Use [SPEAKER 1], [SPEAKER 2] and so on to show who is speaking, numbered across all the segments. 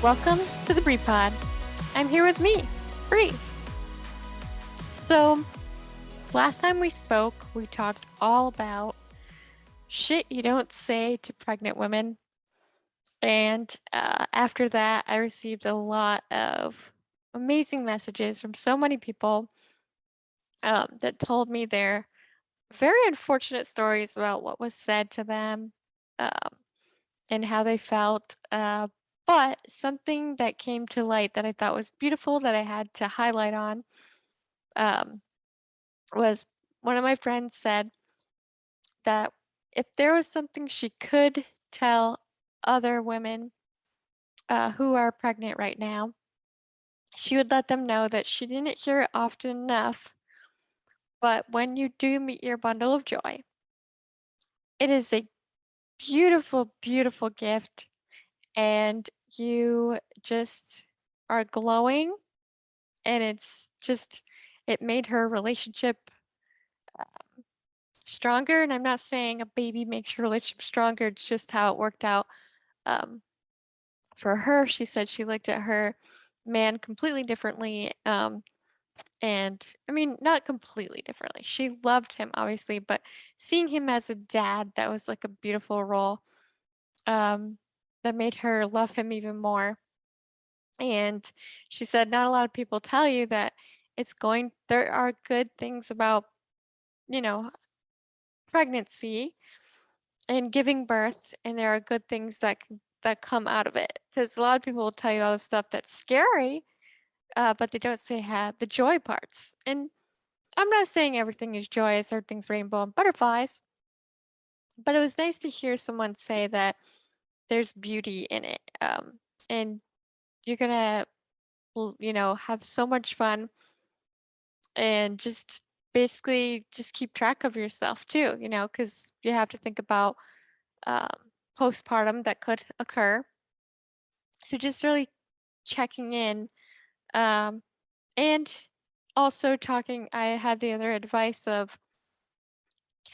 [SPEAKER 1] Welcome to the Brie Pod. I'm here with me, Brie. So, last time we spoke, we talked all about shit you don't say to pregnant women. And after that, I received a lot of amazing messages from so many people that told me their very unfortunate stories about what was said to them um, and how they felt. But something that came to light that I thought was beautiful that I had to highlight on um, was one of my friends said that if there was something she could tell other women who are pregnant right now, she would let them know that she didn't hear it often enough. But when you do meet your bundle of joy, it is a beautiful, beautiful gift. And you just are glowing. And it made her relationship stronger. And I'm not saying a baby makes your relationship stronger, it's just how it worked out. Um, for her, she said she looked at her man completely differently. And I mean, not completely differently. She loved him, obviously, but seeing him as a dad, that was like a beautiful role um, that made her love him even more. And she said, not a lot of people tell you that there are good things about, you know, pregnancy and giving birth, and there are good things that come out of it. Because a lot of people will tell you all the stuff that's scary, but they don't say have the joy parts. And I'm not saying everything is joyous, everything's rainbow and butterflies, but it was nice to hear someone say that there's beauty in it. And you're gonna, have so much fun and just basically just keep track of yourself too, because you have to think about um, postpartum that could occur. So just really checking in um, and also talking. I had the other advice of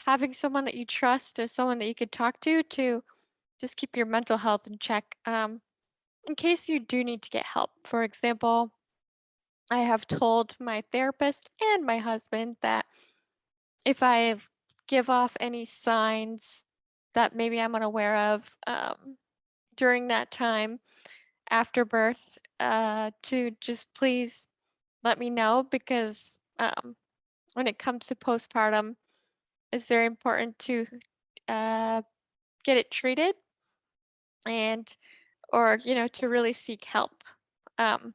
[SPEAKER 1] having someone that you trust as someone that you could talk to just keep your mental health in check in case you do need to get help. For example, I have told my therapist and my husband that if I give off any signs that maybe I'm unaware of during that time after birth, to just please let me know because when it comes to postpartum, it's very important to uh, get it treated and or to really seek help. Um,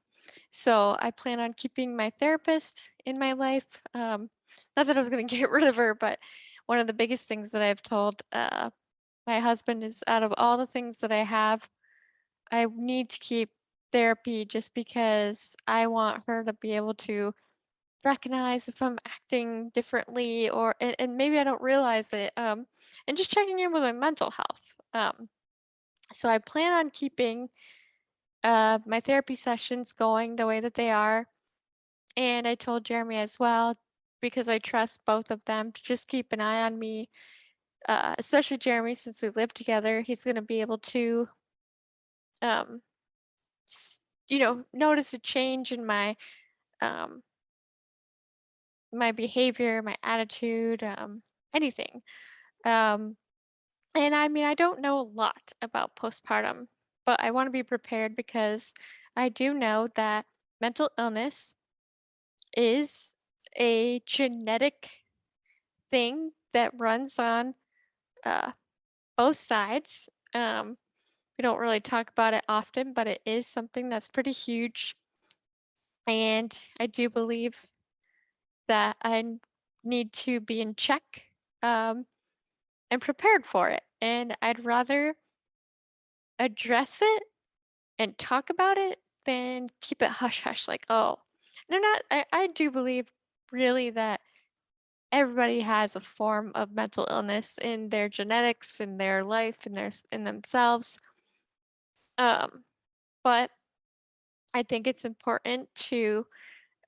[SPEAKER 1] so I plan on keeping my therapist in my life. Not that I was going to get rid of her, but one of the biggest things that I've told my husband is out of all the things that I have, I need to keep therapy just because I want her to be able to recognize if I'm acting differently and maybe I don't realize it. And just checking in with my mental health. So I plan on keeping my therapy sessions going the way that they are. And I told Jeremy as well, because I trust both of them, to just keep an eye on me, especially Jeremy, since we live together. He's going to be able to, um, notice a change in um, my behavior, my attitude, anything. Um, and I mean, I don't know a lot about postpartum, but I want to be prepared because I do know that mental illness is a genetic thing that runs on uh, both sides. We don't really talk about it often, but it is something that's pretty huge. And I do believe that need to be in check um, and prepared for it. And I'd rather address it and talk about it than keep it hush hush, like, oh, and I do believe really that everybody has a form of mental illness in their genetics, in their life, in themselves. Um, but I think it's important to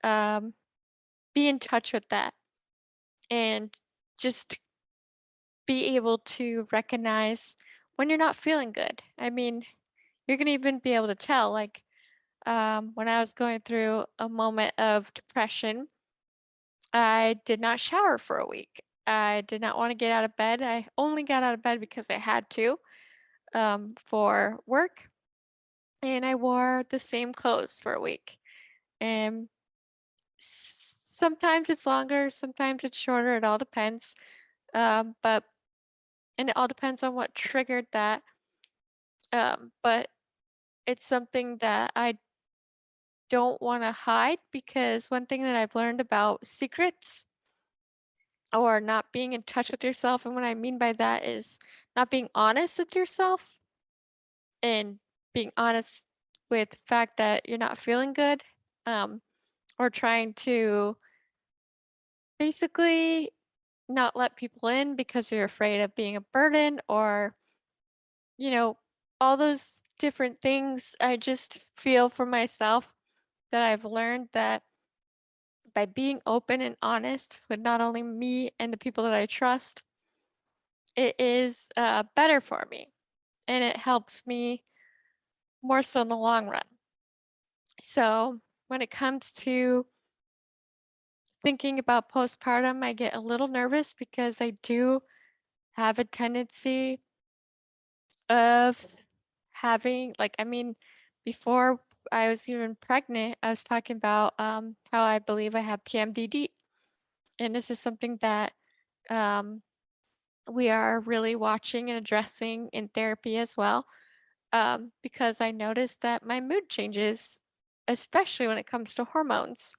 [SPEAKER 1] um, be in touch with that and just be able to recognize when you're not feeling good. I mean, you're gonna even be able to tell, like, when I was going through a moment of depression, I did not shower for a week. I did not want to get out of bed. I only got out of bed because I had to, for work, and I wore the same clothes for a week. And sometimes it's longer, sometimes it's shorter. It all depends. But and it all depends on what triggered that. But it's something that I don't want to hide, because one thing that I've learned about secrets or not being in touch with yourself, and what I mean by that is not being honest with yourself and being honest with the fact that you're not feeling good, um, or trying to basically not let people in because you're afraid of being a burden, or, you know, all those different things. I just feel for myself that I've learned that by being open and honest with not only me and the people that I trust, it is better for me and it helps me more so in the long run. So, when it comes to thinking about postpartum, I get a little nervous because I do have a tendency of having, like, I mean, before I was even pregnant, I was talking about how I believe I have PMDD. And this is something that um, we are really watching and addressing in therapy as well, because I noticed that my mood changes, especially when it comes to hormones.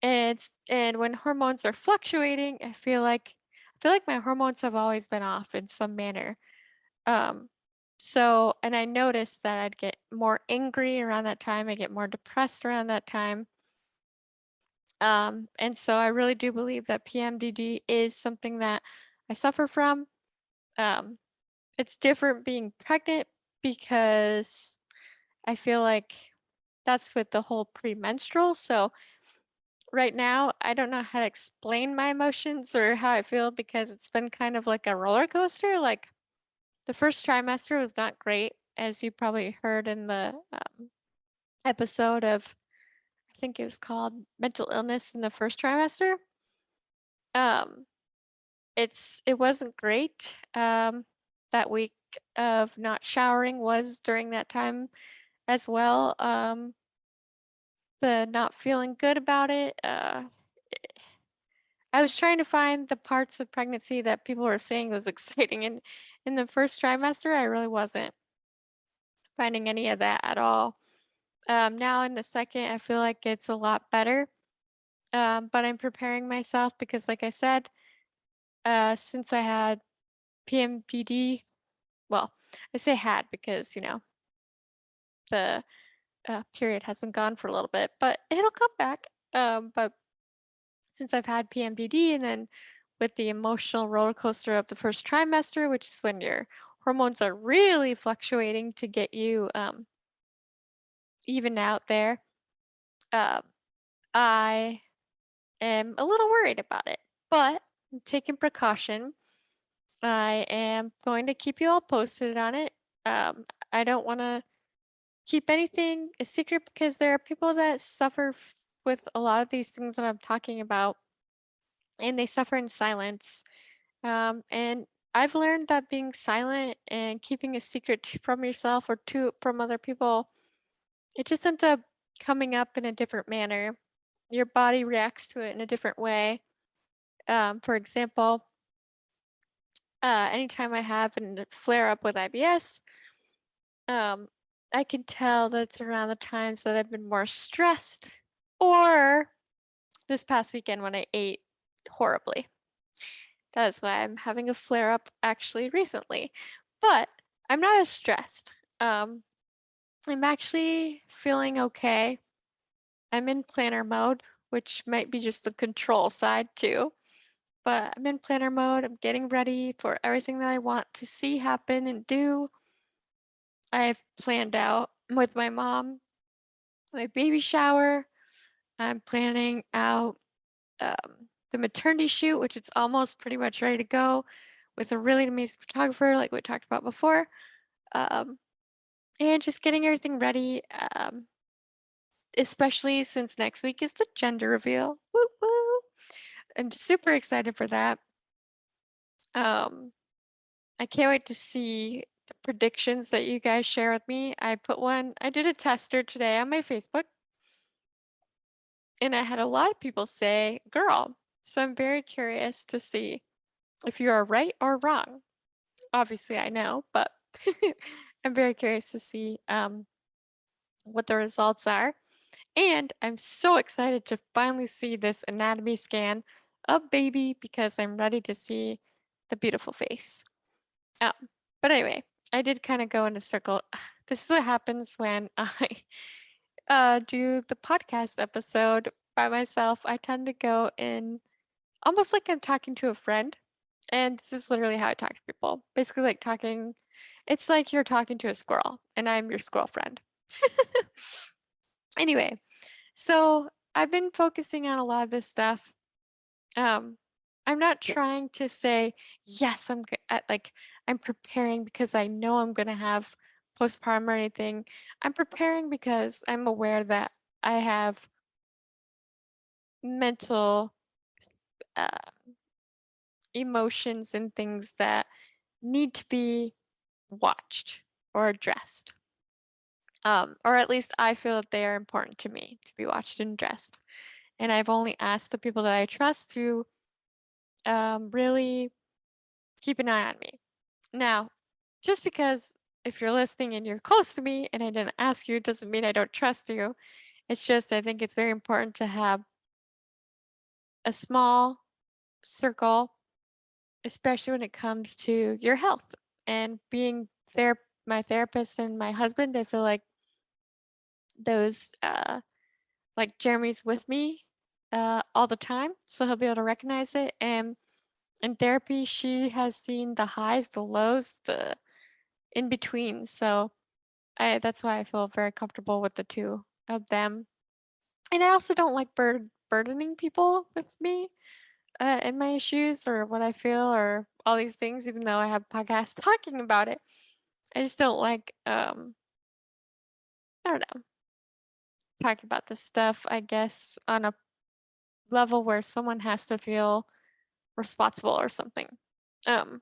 [SPEAKER 1] And when hormones are fluctuating, I feel like my hormones have always been off in some manner. Um, so, and I noticed that I'd get more angry around that time. I get more depressed around that time. And so I really do believe that PMDD is something that I suffer from. Um, it's different being pregnant because I feel like that's with the whole premenstrual. So right now, I don't know how to explain my emotions or how I feel, because it's been kind of like a roller coaster. Like, the first trimester was not great, as you probably heard in the episode of, I think it was called Mental Illness in the First Trimester. Um, it wasn't great. That week of not showering was during that time as well. The not feeling good about it. I was trying to find the parts of pregnancy that people were saying was exciting, and in the first trimester, I really wasn't finding any of that at all. Now in the second, I feel like it's a lot better. But I'm preparing myself because, like I said, since I had PMPD, well, I say had because, the period has been gone for a little bit, but it'll come back. But since I've had PMDD, and then with the emotional roller coaster of the first trimester, which is when your hormones are really fluctuating to get you even out there, uh, I am a little worried about it. But I'm taking precaution. I am going to keep you all posted on it. I don't want to keep anything a secret, because there are people that suffer with a lot of these things that I'm talking about, and they suffer in silence. And I've learned that being silent and keeping a secret from yourself or from other people, it just ends up coming up in a different manner. Your body reacts to it in a different way. For example, anytime I have a flare up with IBS, um, I can tell that it's around the times that I've been more stressed, or this past weekend when I ate horribly. That is why I'm having a flare up actually recently. But I'm not as stressed. Um, I'm actually feeling okay. I'm in planner mode, which might be just the control side too. But I'm in planner mode. I'm getting ready for everything that I want to see happen and do. I've planned out with my mom my baby shower. I'm planning out the maternity shoot, which it's almost pretty much ready to go with a really amazing photographer, like we talked about before. Um, and just getting everything ready, especially since next week is the gender reveal. Woo woo! I'm super excited for that. Um, I can't wait to see the predictions that you guys share with me. I did a tester today on my Facebook, and I had a lot of people say girl. So I'm very curious to see if you are right or wrong. Obviously, I know, but I'm very curious to see what the results are. And I'm so excited to finally see this anatomy scan of baby because I'm ready to see the beautiful face. Um, but anyway, I did kind of go in a circle. This is what happens when I do the podcast episode by myself. I tend to go in almost like I'm talking to a friend. And this is literally how I talk to people. Basically, like talking, it's like you're talking to a squirrel, and I'm your squirrel friend. Anyway, so I've been focusing on a lot of this stuff. Um, I'm not trying to say, yes, like, I'm preparing because I know I'm going to have postpartum or anything. I'm preparing because I'm aware that I have mental uh, emotions and things that need to be watched or addressed. Or at least I feel that they are important to me to be watched and addressed. And I've only asked the people that I trust to really keep an eye on me. Now, just because if you're listening and you're close to me and I didn't ask you, doesn't mean I don't trust you. It's just I think it's very important to have a small circle, especially when it comes to your health and being there. My therapist and my husband, I feel like those like Jeremy's with me all the time, so he'll be able to recognize it. And in therapy, she has seen the highs, the lows, the in between. So that's why I feel very comfortable with the two of them. And I also don't like burdening people with me and my issues or what I feel or all these things, even though I have podcasts talking about it. I just don't like I don't know, talking about this stuff, I guess, on a level where someone has to feel responsible or something. Um,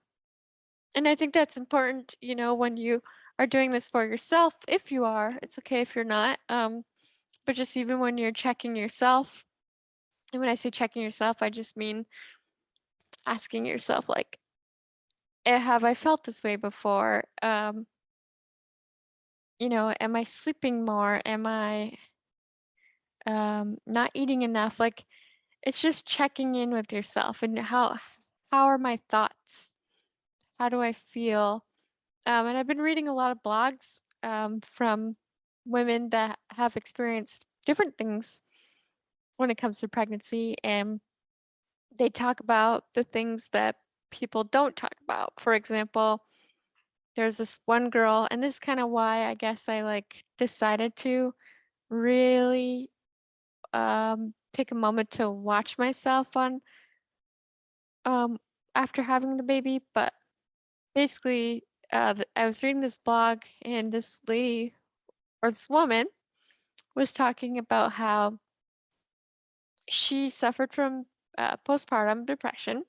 [SPEAKER 1] and I think that's important, when you are doing this for yourself. If you are, it's okay if you're not. But just even when you're checking yourself, and when I say checking yourself, I just mean asking yourself, like, have I felt this way before? Am I sleeping more? Am I not eating enough? Like, it's just checking in with yourself and how are my thoughts? How do I feel? And I've been reading a lot of blogs from women that have experienced different things when it comes to pregnancy, and they talk about the things that people don't talk about. For example, there's this one girl, and this is kind of why I guess I like decided to really take a moment to watch myself on um after having the baby. But basically, I was reading this blog, and this lady or this woman was talking about how she suffered from postpartum depression,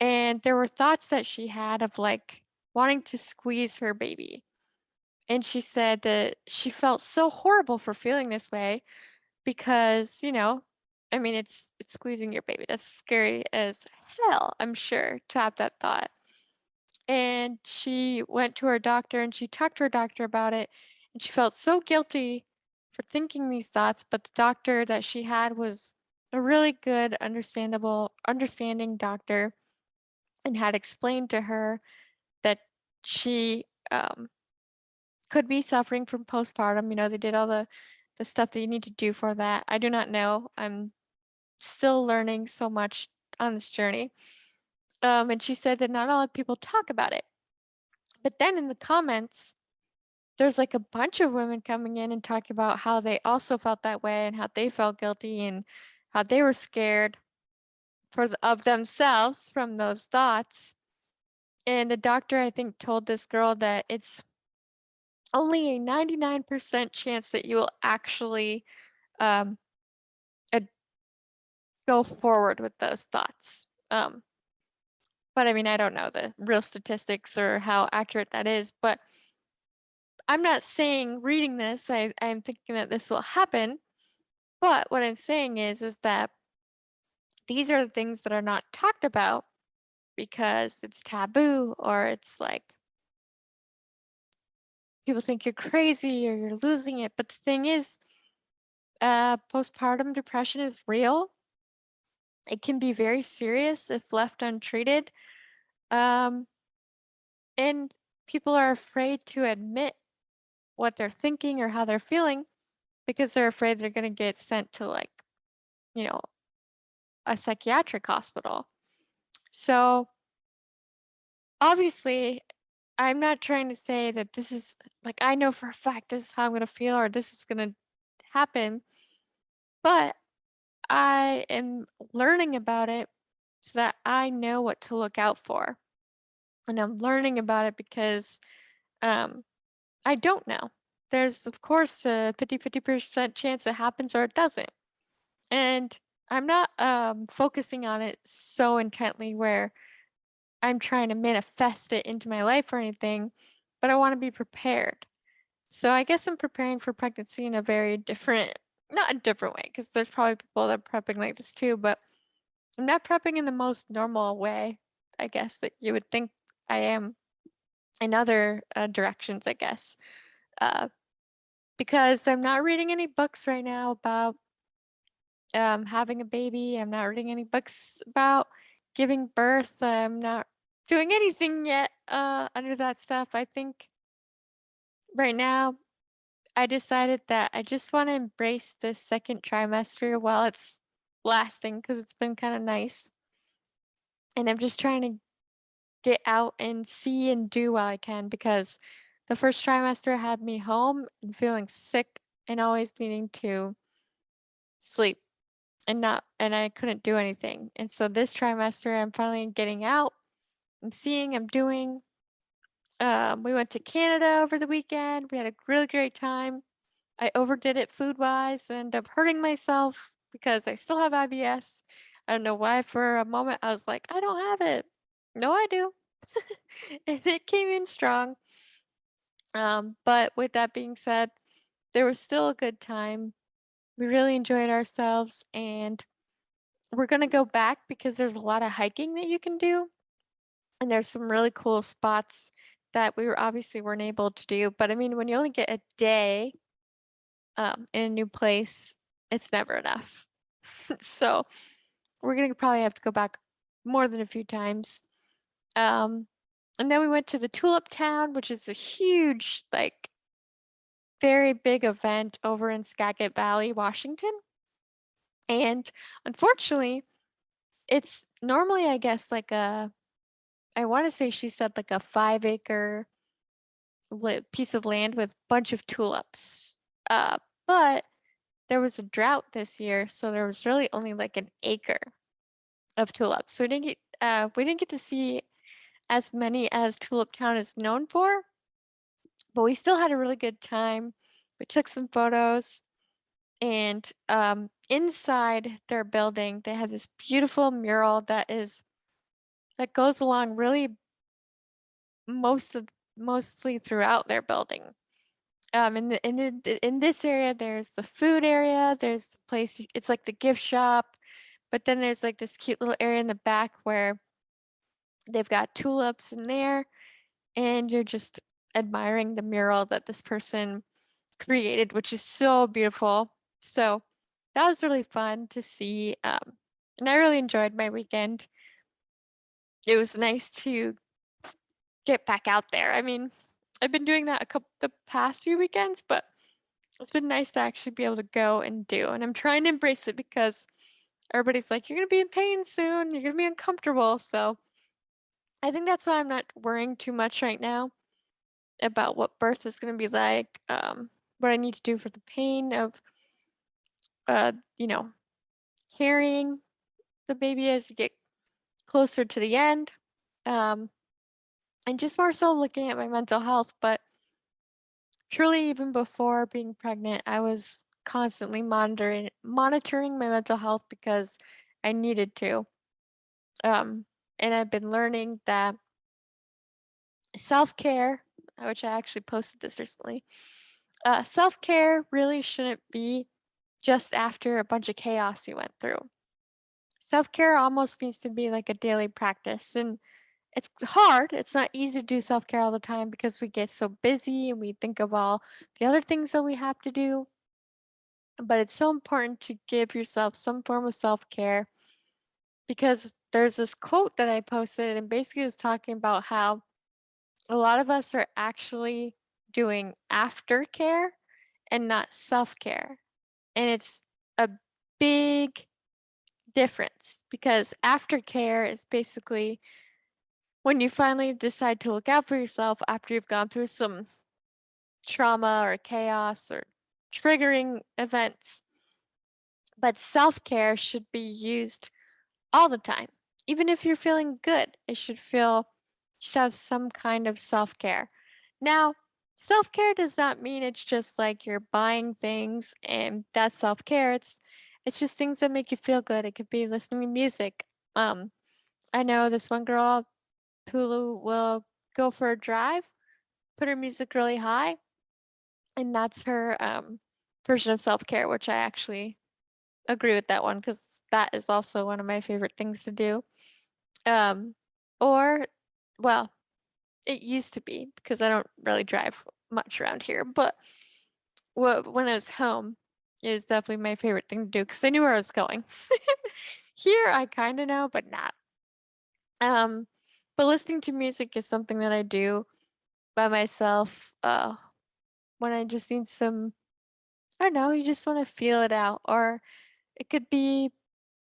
[SPEAKER 1] and there were thoughts that she had of like wanting to squeeze her baby. And she said that she felt so horrible for feeling this way because, I mean, it's squeezing your baby. That's scary as hell, I'm sure, to have that thought. And she went to her doctor and she talked to her doctor about it. And she felt so guilty for thinking these thoughts, but the doctor that she had was a really good, understanding doctor, and had explained to her that she could be suffering from postpartum. They did all the stuff that you need to do for that. I do not know. I'm still learning so much on this journey. And she said that not a lot of people talk about it. But then in the comments, there's like a bunch of women coming in and talking about how they also felt that way and how they felt guilty and how they were scared of themselves from those thoughts. And the doctor, I think, told this girl that it's only a 99% chance that you will actually um, ad- go forward with those thoughts. But I mean, I don't know the real statistics or how accurate that is, but I'm not saying reading this, I'm thinking that this will happen. But what I'm saying is that these are the things that are not talked about because it's taboo or it's like people think you're crazy or you're losing it. But the thing is, postpartum depression is real. It can be very serious if left untreated. Um, and people are afraid to admit what they're thinking or how they're feeling because they're afraid they're going to get sent to, like, you know, a psychiatric hospital. So obviously, I'm not trying to say that this is like, I know for a fact this is how I'm going to feel or this is going to happen, but I am learning about it so that I know what to look out for. And I'm learning about it because um, I don't know. There's, of course, a 50% chance it happens or it doesn't. And I'm not focusing on it so intently where I'm trying to manifest it into my life or anything, but I want to be prepared. So I guess I'm preparing for pregnancy in a very different, not a different way, because there's probably people that are prepping like this too, but I'm not prepping in the most normal way, I guess, that you would think I am in other directions, I guess. Uh, because I'm not reading any books right now about having a baby. I'm not reading any books about giving birth. I'm not doing anything yet under that stuff. I think right now I decided that I just want to embrace this second trimester while it's lasting because it's been kind of nice. And I'm just trying to get out and see and do while I can because the first trimester had me home and feeling sick and always needing to sleep and I couldn't do anything. And so this trimester I'm finally getting out. I'm seeing, I'm doing. We went to Canada over the weekend. We had a really great time. I overdid it food wise and ended up hurting myself because I still have IBS. I don't know why for a moment I was like, I don't have it. No, I do. And it came in strong. But with that being said, there was still a good time. We really enjoyed ourselves and we're gonna go back because there's a lot of hiking that you can do. And there's some really cool spots that we were obviously weren't able to do. But I mean, when you only get a day in a new place, it's never enough. So we're gonna probably have to go back more than a few times. Um, and then we went to the Tulip Town, which is a huge, like, very big event over in Skagit Valley, Washington. And unfortunately, it's normally, I guess, like I want to say she said like a 5 acre piece of land with a bunch of tulips. But there was a drought this year, so there was really only like an acre of tulips. So we didn't get to see as many as Tulip Town is known for, but we still had a really good time. We took some photos, and inside their building, they had this beautiful mural that goes along really most of mostly throughout their building. In this area, there's the food area. There's the place. It's like the gift shop, but then there's like this cute little area in the back where they've got tulips in there, and you're just admiring the mural that this person created, which is so beautiful. So that was really fun to see, and I really enjoyed my weekend. It was nice to get back out there. I mean, I've been doing that the past few weekends, but it's been nice to actually be able to go and do. And I'm trying to embrace it because everybody's like, you're gonna be in pain soon, you're gonna be uncomfortable. So I think that's why I'm not worrying too much right now about what birth is gonna be like, what I need to do for the pain of you know, carrying the baby as you get closer to the end. Um, and just more so looking at my mental health, but truly, even before being pregnant, I was constantly monitoring my mental health because I needed to. Um, and I've been learning that self-care, which I actually posted this recently, self-care really shouldn't be just after a bunch of chaos you went through. Self-care almost needs to be like a daily practice, and it's hard. It's not easy to do self-care all the time because we get so busy and we think of all the other things that we have to do. But it's so important to give yourself some form of self-care because there's this quote that I posted and basically it was talking about how a lot of us are actually doing aftercare and not self-care. And it's a big difference because aftercare is basically when you finally decide to look out for yourself after you've gone through some trauma or chaos or triggering events. But self care should be used all the time. Even if you're feeling good, it should have some kind of self care. Now, self care does not mean it's just like you're buying things and that's self care. It's just things that make you feel good. It could be listening to music. Um, I know this one girl, Pulu, will go for a drive, put her music really high, and that's her version of self care, which I actually agree with that one because that is also one of my favorite things to do. Um, or, well, it used to be because I don't really drive much around here, but when I was home, it was definitely my favorite thing to do because I knew where I was going. Here, I kind of know, but not. Um, but listening to music is something that I do by myself. When I just need some, I don't know, you just want to feel it out, or it could be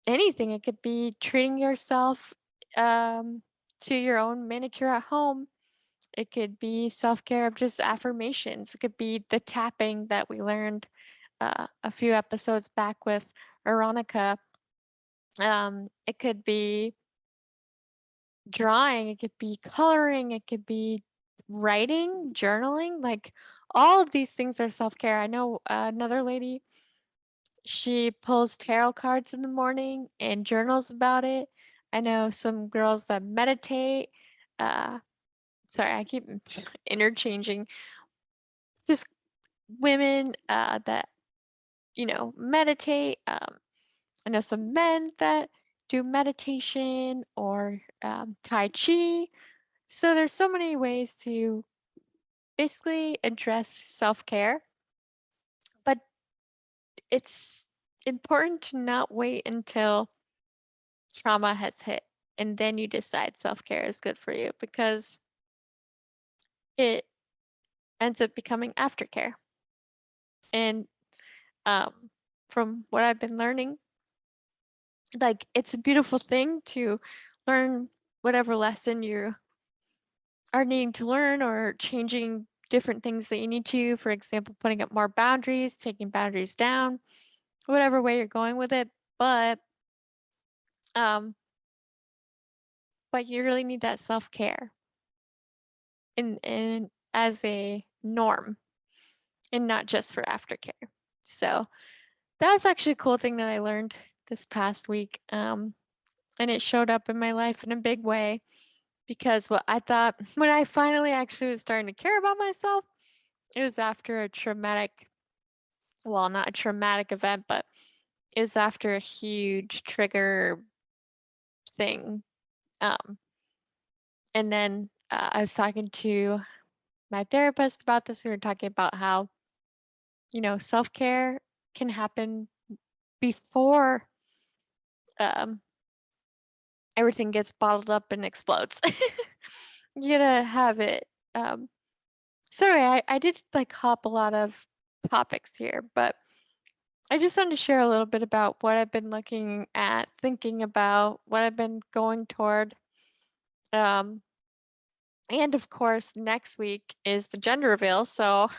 [SPEAKER 1] anything. It could be treating yourself to your own manicure at home. It could be self-care of just affirmations. It could be the tapping that we learned a few episodes back with Veronica. It could be drawing, it could be coloring, it could be writing, journaling. Like all of these things are self-care. I know another lady, she pulls tarot cards in the morning and journals about it. I know some girls that meditate. Uh, sorry, I keep interchanging. Just women that, meditate. I know some men that do meditation or Tai Chi. So there's so many ways to basically address self-care, but it's important to not wait until trauma has hit and then you decide self-care is good for you because it ends up becoming aftercare. And um, from what I've been learning, like it's a beautiful thing to learn whatever lesson you are needing to learn or changing different things that you need to, for example, putting up more boundaries, taking boundaries down, whatever way you're going with it. But um, but you really need that self-care in as a norm and not just for aftercare. So that was actually a cool thing that I learned this past week. And it showed up in my life in a big way because what I thought when I finally actually was starting to care about myself, it was after a traumatic, well, not a traumatic event, but it was after a huge trigger thing. Um, and then I was talking to my therapist about this. We were talking about how, self care can happen before um, everything gets bottled up and explodes. You gotta have it. Sorry, I did like hop a lot of topics here, but I just wanted to share a little bit about what I've been looking at, thinking about, what I've been going toward. Um, and of course, next week is the gender reveal, so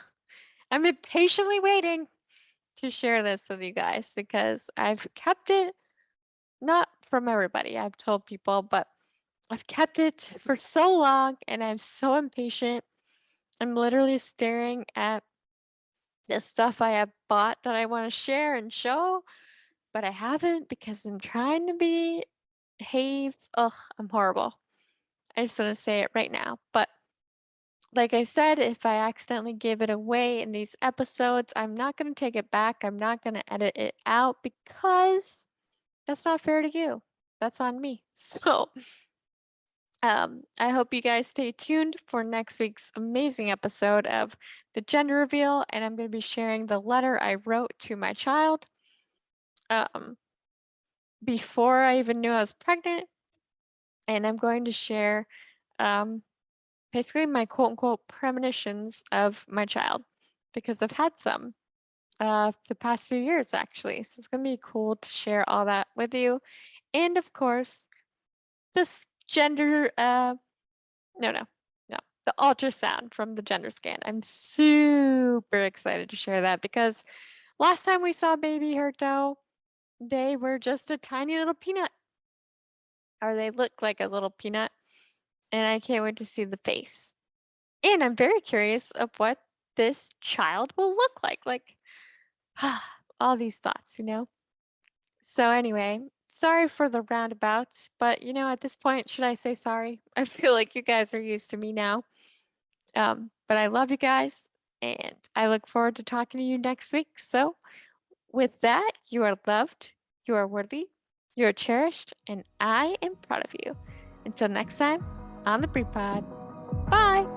[SPEAKER 1] I'm impatiently waiting to share this with you guys because I've kept it not from everybody. I've told people, but I've kept it for so long and I'm so impatient. I'm literally staring at the stuff I have bought that I want to share and show, but I haven't because I'm trying to behave. Ugh, I'm horrible. I just want to say it right now. But like I said, if I accidentally give it away in these episodes, I'm not going to take it back. I'm not going to edit it out because that's not fair to you. That's on me. So, I hope you guys stay tuned for next week's amazing episode of the gender reveal, and I'm going to be sharing the letter I wrote to my child um, before I even knew I was pregnant, and I'm going to share um, basically my quote unquote premonitions of my child because I've had some the past few years actually. So it's gonna be cool to share all that with you. And of course, this gender no no no the ultrasound from the gender scan. I'm super excited to share that because last time we saw baby Herto, they were just a tiny little peanut. Or they look like a little peanut. And I can't wait to see the face. And I'm very curious of what this child will look like. Like, all these thoughts, you know? So, anyway, sorry for the roundabouts, but at this point, should I say sorry? I feel like you guys are used to me now. But I love you guys, and I look forward to talking to you next week. So, with that, you are loved, you are worthy, you are cherished, and I am proud of you. Until next time on the Pre Pod. Bye.